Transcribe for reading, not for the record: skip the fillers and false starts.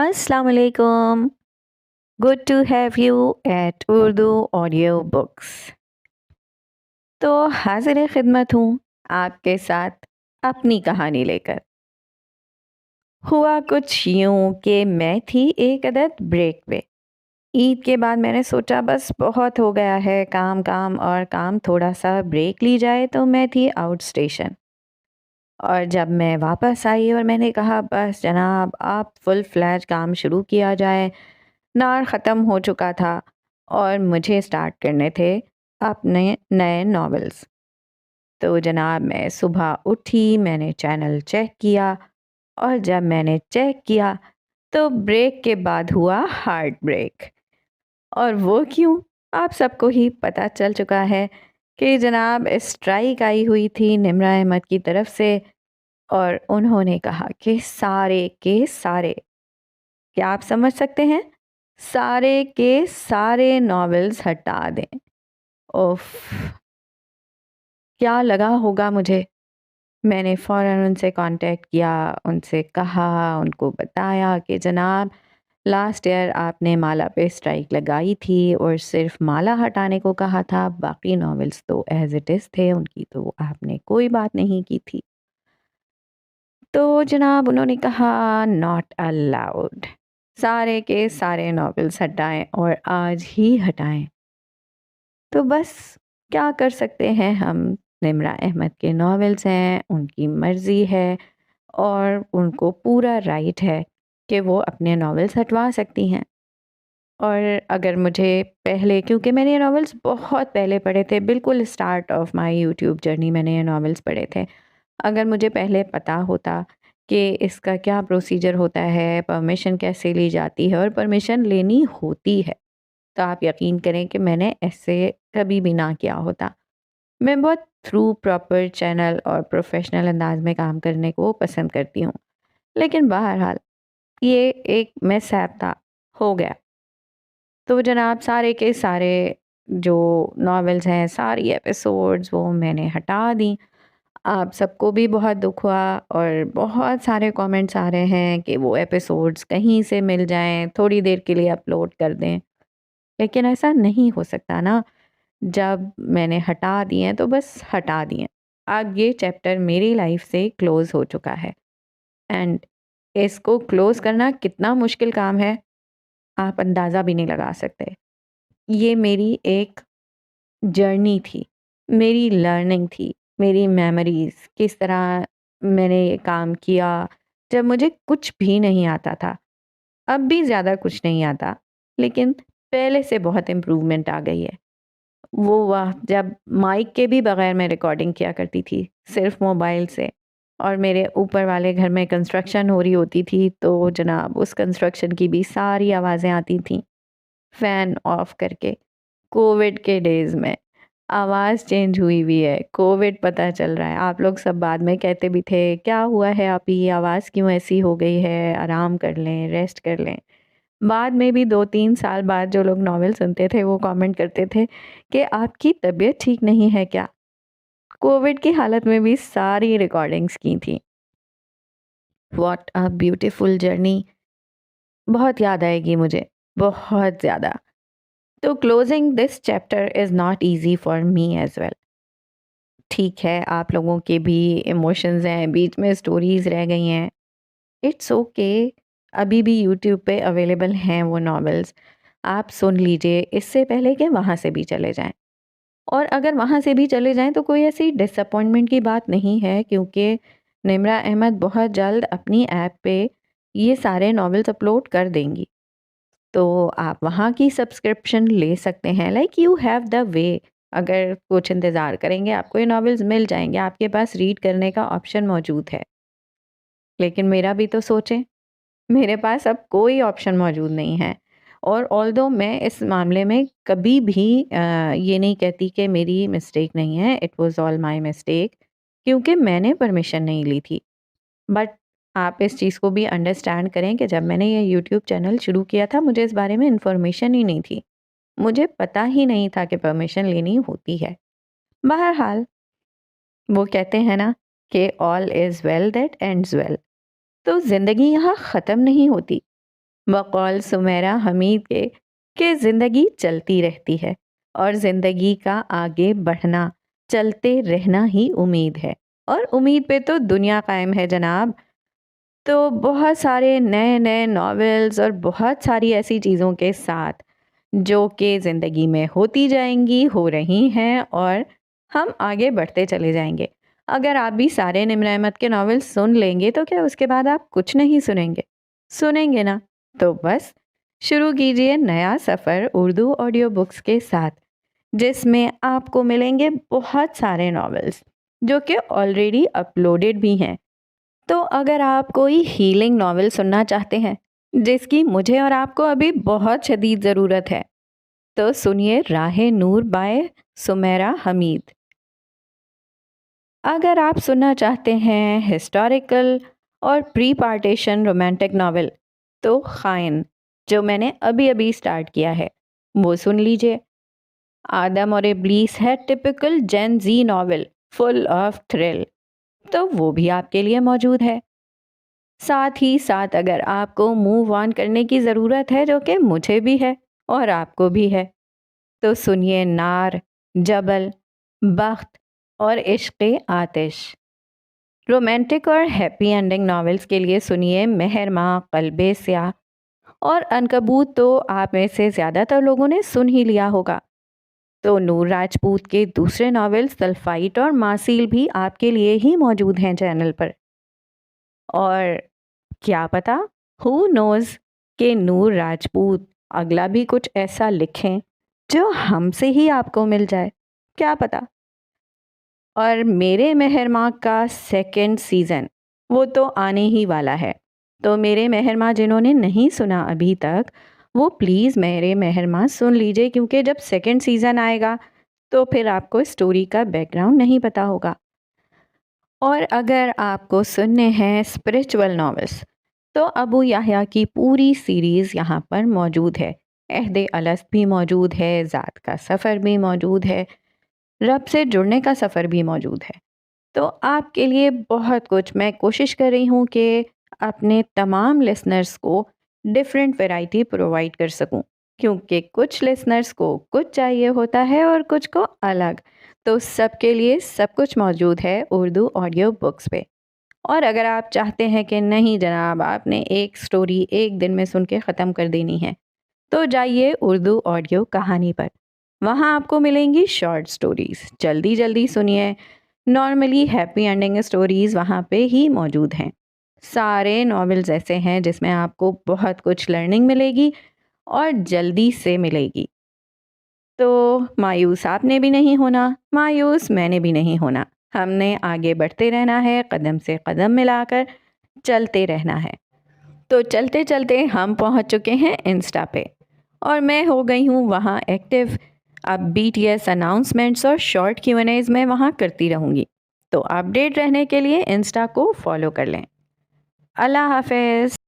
Assalamu alaikum. Good to have you at Urdu Audio Books. तो हाजिर खिदमत हूँ आपके साथ अपनी कहानी लेकर। हुआ कुछ यूं कि मैं थी एक अदद ब्रेक पे। ईद के बाद मैंने सोचा बस बहुत हो गया है, काम काम और काम, थोड़ा सा ब्रेक ली जाए। तो मैं थी आउट स्टेशन, और जब मैं वापस आई और मैंने कहा बस जनाब आप फुल फ्लैज काम शुरू किया जाए, नार ख़त्म हो चुका था और मुझे स्टार्ट करने थे अपने नए नॉवेल्स। तो जनाब मैं सुबह उठी, मैंने चैनल चेक किया, और जब मैंने चेक किया तो ब्रेक के बाद हुआ हार्ट ब्रेक। और वो क्यों, आप सबको ही पता चल चुका है कि जनाब स्ट्राइक आई हुई थी निम्रा अहमद की तरफ से, और उन्होंने कहा कि सारे के सारे, क्या आप समझ सकते हैं, सारे के सारे नॉवेल्स हटा दें। उफ, क्या लगा होगा मुझे। मैंने फ़ौरन उनसे कांटेक्ट किया, उनसे कहा, उनको बताया कि जनाब लास्ट ईयर आपने माला पे स्ट्राइक लगाई थी और सिर्फ माला हटाने को कहा था, बाकी नॉवेल्स तो एज़ इट इज़ थे, उनकी तो आपने कोई बात नहीं की थी। तो जनाब उन्होंने कहा नॉट अलाउड, सारे के सारे नॉवेल्स हटाएं और आज ही हटाएं। तो बस क्या कर सकते हैं हम, निम्रा अहमद के नॉवेल्स हैं, उनकी मर्ज़ी है और उनको पूरा राइट है कि वो अपने नॉवेल्स हटवा सकती हैं। और अगर मुझे पहले, क्योंकि मैंने ये नॉवेल्स बहुत पहले पढ़े थे, बिल्कुल start of my YouTube journey मैंने ये नॉवेल्स पढ़े थे। अगर मुझे पहले पता होता कि इसका क्या प्रोसीजर होता है, परमिशन कैसे ली जाती है और परमिशन लेनी होती है, तो आप यकीन करें कि मैंने ऐसे कभी भी ना किया होता। मैं बहुत थ्रू प्रॉपर चैनल और प्रोफेशनल अंदाज में काम करने को पसंद करती हूँ। लेकिन बहरहाल ये एक मिसहैप था, हो गया। तो जनाब सारे के सारे जो नॉवेल्स हैं, सारी एपिसोड्स वो मैंने हटा दी। आप सबको भी बहुत दुख हुआ और बहुत सारे कमेंट्स आ रहे हैं कि वो एपिसोड्स कहीं से मिल जाएं, थोड़ी देर के लिए अपलोड कर दें। लेकिन ऐसा नहीं हो सकता ना, जब मैंने हटा दिए तो बस हटा दिए। अब ये चैप्टर मेरी लाइफ से क्लोज़ हो चुका है, एंड इसको क्लोज़ करना कितना मुश्किल काम है, आप अंदाज़ा भी नहीं लगा सकते। ये मेरी एक जर्नी थी, मेरी लर्निंग थी, मेरी मेमोरीज़, किस तरह मैंने ये काम किया जब मुझे कुछ भी नहीं आता था। अब भी ज़्यादा कुछ नहीं आता, लेकिन पहले से बहुत इम्प्रूवमेंट आ गई है। वो वाह! जब माइक के भी बगैर मैं रिकॉर्डिंग किया करती थी, सिर्फ़ मोबाइल से, और मेरे ऊपर वाले घर में कंस्ट्रक्शन हो रही होती थी, तो जनाब उस कंस्ट्रक्शन की भी सारी आवाज़ें आती थीं, फ़ैन ऑफ करके। कोविड के डेज़ में आवाज़ चेंज हुई हुई है, कोविड पता चल रहा है। आप लोग सब बाद में कहते भी थे, "क्या हुआ है आपी, आवाज़ क्यों ऐसी हो गई है? आराम कर लें, रेस्ट कर लें।" बाद में भी 2-3 साल बाद जो लोग नॉवेल सुनते थे, वो कमेंट करते थे कि आपकी तबीयत ठीक नहीं है क्या? कोविड की हालत में भी सारी रिकॉर्डिंग्स की थी। What a beautiful journey! बहुत याद आएगी मुझे, बहुत ज़्यादा। तो closing this chapter is not easy for me as well. ठीक है, आप लोगों के भी इमोशंस हैं, बीच में स्टोरीज़ रह गई हैं। इट्स ओके, अभी भी यूट्यूब पे अवेलेबल हैं वो नॉवेल्स, आप सुन लीजिए इससे पहले कि वहाँ से भी चले जाएँ। और अगर वहाँ से भी चले जाएँ तो कोई ऐसी डिसअपॉइंटमेंट की बात नहीं है, क्योंकि निम्रा अहमद बहुत जल्द अपनी ऐप पे ये सारे नॉवेल्स अपलोड कर देंगी। तो आप वहाँ की सब्सक्रिप्शन ले सकते हैं, like you have the way. अगर कुछ इंतज़ार करेंगे आपको ये नॉवेल्स मिल जाएँगे, आपके पास रीड करने का ऑप्शन मौजूद है। लेकिन मेरा भी तो सोचें, मेरे पास अब कोई ऑप्शन मौजूद नहीं है। और ऑल्दो मैं इस मामले में कभी भी ये नहीं कहती कि मेरी मिस्टेक नहीं है, it was all my mistake, क्योंकि मैंने परमिशन नहीं ली थी। बट आप इस चीज़ को भी अंडरस्टैंड करें कि जब मैंने ये यूट्यूब चैनल शुरू किया था, मुझे इस बारे में इन्फॉर्मेशन ही नहीं थी। मुझे पता ही नहीं था कि परमिशन लेनी होती है। बहरहाल, वो कहते हैं ना कि all is well that ends well. तो ज़िंदगी यहाँ ख़त्म नहीं होती। बकौल सुमेरा हमीद के कि ज़िंदगी चलती रहती है और ज़िंदगी का आगे बढ़ना, चलते रहना ही उम्मीद है और उम्मीद पे तो दुनिया कायम है जनाब। तो बहुत सारे नए-नए नॉवेल्स और बहुत सारी ऐसी चीज़ों के साथ जो कि ज़िंदगी में होती जाएँगी, हो रही हैं और हम आगे बढ़ते चले जाएँगे। अगर आप भी सारे निम्र अहमद के नॉवेल सुन लेंगे तो क्या उसके बाद आप कुछ नहीं सुनेंगे? सुनेंगे ना? तो बस शुरू कीजिए नया सफ़र उर्दू ऑडियो बुक्स के साथ, जिसमें आपको मिलेंगे बहुत सारे नॉवेल्स जो कि ऑलरेडी अपलोडेड भी हैं। तो अगर आप कोई हीलिंग नॉवेल सुनना चाहते हैं, जिसकी मुझे और आपको अभी बहुत शदीद ज़रूरत है, तो सुनिए राहे नूर बाय सुमेरा हमीद। अगर आप सुनना चाहते हैं हिस्टोरिकल और प्री पार्टीशन रोमांटिक नॉवेल, तो खाइन जो मैंने अभी-अभी स्टार्ट किया है, वो सुन लीजिए। आदम और इब्लीस है typical Gen Z novel full of thrill, तो वो भी आपके लिए मौजूद है। साथ ही साथ अगर आपको मूव ऑन करने की ज़रूरत है, जो कि मुझे भी है और आपको भी है, तो सुनिए नार, जबल, बख्त और इश्क़ आतिश। रोमांटिक और हैप्पी एंडिंग नॉवेल्स के लिए सुनिए मेहरमा, क़ल्बे स्याह और अनकबूत तो आप में से ज़्यादातर लोगों ने सुन ही लिया होगा। तो नूर राजपूत के दूसरे नॉवेल्स सल्फ़ाइट और मासील भी आपके लिए ही मौजूद हैं चैनल पर। और क्या पता, हु नोज़ कि नूर राजपूत अगला भी कुछ ऐसा लिखें जो हमसे ही आपको मिल जाए, क्या पता। और मेरे मेहरमा का सेकंड सीज़न वो तो आने ही वाला है। तो मेरे मेहरमा जिन्होंने नहीं सुना अभी तक, वो प्लीज़ मेरे मेहरमा सुन लीजिए, क्योंकि जब सेकंड सीज़न आएगा तो फिर आपको स्टोरी का बैकग्राउंड नहीं पता होगा। और अगर आपको सुनने हैं स्पिरिचुअल नॉवेल्स, तो अबू याह्या की पूरी सीरीज़ यहाँ पर मौजूद है। अहद अलस्त भी मौजूद है, ज़ात का सफ़र भी मौजूद है, रब से जुड़ने का सफ़र भी मौजूद है। तो आपके लिए बहुत कुछ मैं कोशिश कर रही हूँ कि अपने तमाम लिसनर्स को डिफरेंट वैरायटी प्रोवाइड कर सकूँ, क्योंकि कुछ लिसनर्स को कुछ चाहिए होता है और कुछ को अलग। तो सबके लिए सब कुछ मौजूद है उर्दू ऑडियो बुक्स पे। और अगर आप चाहते हैं कि नहीं जनाब, आपने एक स्टोरी एक दिन में सुन के ख़त्म कर देनी है, तो जाइए उर्दू ऑडियो कहानी पर। वहाँ आपको मिलेंगी शॉर्ट स्टोरीज़, जल्दी जल्दी सुनिए। नॉर्मली हैप्पी एंडिंग स्टोरीज़ वहाँ पे ही मौजूद हैं। सारे नॉवेल्स ऐसे हैं जिसमें आपको बहुत कुछ लर्निंग मिलेगी और जल्दी से मिलेगी। तो मायूस आपने भी नहीं होना, मायूस मैंने भी नहीं होना। हमने आगे बढ़ते रहना है, कदम से कदम मिलाकर चलते रहना है। तो चलते-चलते हम पहुंच चुके हैं इंस्टा पे और मैं हो गई हूँ वहाँ एक्टिव। अब बीटीएस अनाउंसमेंट्स और शॉर्ट क्यू&एज़ मैं वहाँ करती रहूँगी। तो अपडेट रहने के लिए इंस्टा को फॉलो कर लें। अल्लाह हाफ़िज़।